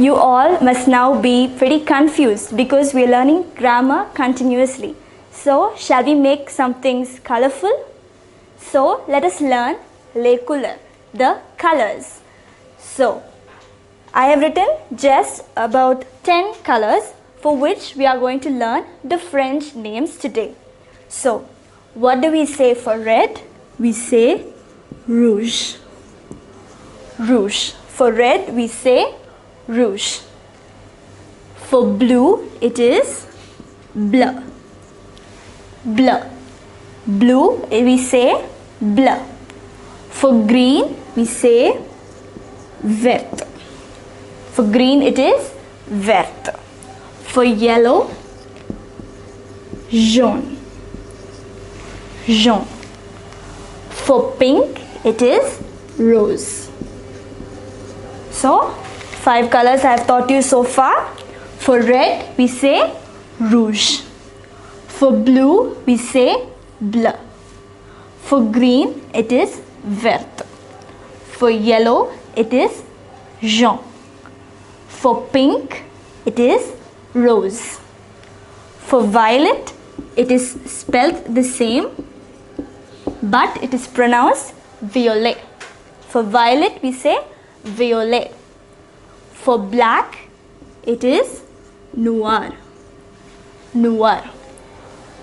You all must now be pretty confused because we are learning grammar continuously. So, shall we make some things colorful? So, let us learn les couleurs, the colors. So, I have written just about 10 colors for which we are going to learn the French names today. So, what do we say for red? We say rouge. Rouge. For red, we say rouge. For blue, it is bleu. Bleu. Blue, we say bleu. For green, we say vert. For green, it is vert. For yellow, jaune. Jaune. For pink, it is rose. So, 5 colors I have taught you so far. For red, we say rouge. For blue, we say bleu. For green, it is vert. For yellow, it is jaune. For pink, it is rose. For violet, it is spelled the same, but it is pronounced violet. For violet, we say violet. For black, it is noir. Noir.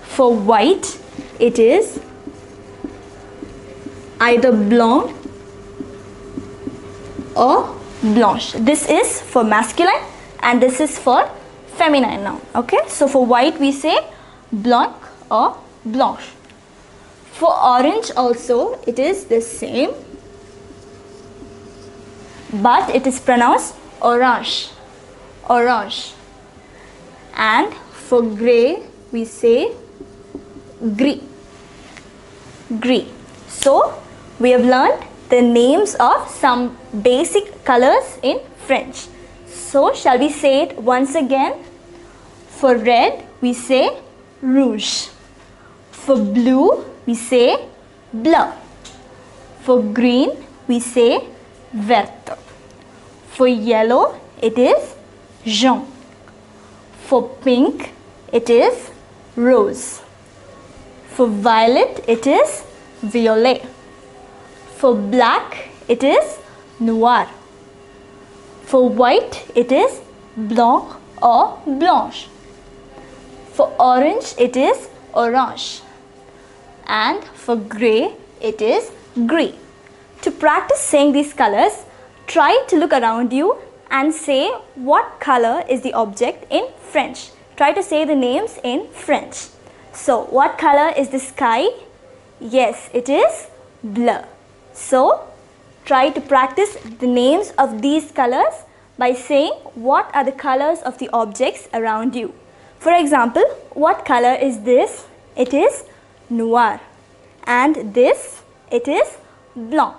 For white, it is either blanc or blanche. This is for masculine and this is for feminine now. Okay, so for white we say blanc or blanche. For orange also it is the same, but it is pronounced orange. Orange. And for grey we say gris. Gris. So we have learned the names of some basic colors in French. So shall we say it once again? For red we say rouge. For blue we say bleu. For green we say vert. For yellow it is jaune. For pink it is rose. For violet it is violet. For black it is noir. For white it is blanc or blanche. For orange it is orange. And for grey it is gris. To practice saying these colors, try to look around you and say what color is the object in French. Try to say the names in French. So, what color is the sky? Yes, it is bleu. So, try to practice the names of these colors by saying what are the colors of the objects around you. For example, what color is this? It is noir. And this, it is blanc.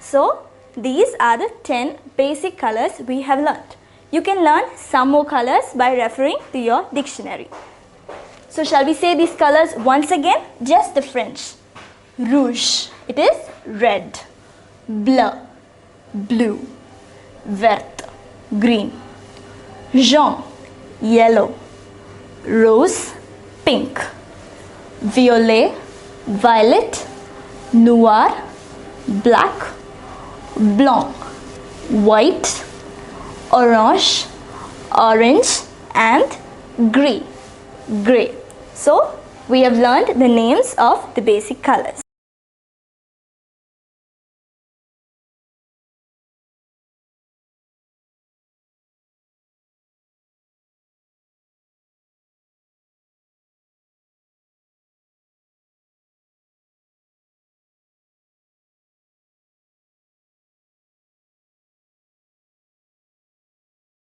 So, these are the 10 basic colors we have learnt. You can learn some more colors by referring to your dictionary. So, shall we say these colors once again? Just the French. Rouge, it is red. Bleu, blue. Vert, green. Jaune, yellow. Rose, pink. Violet, violet. Noir, black. Blanc, white. Orange, orange. And gris, grey. So, we have learned the names of the basic colors.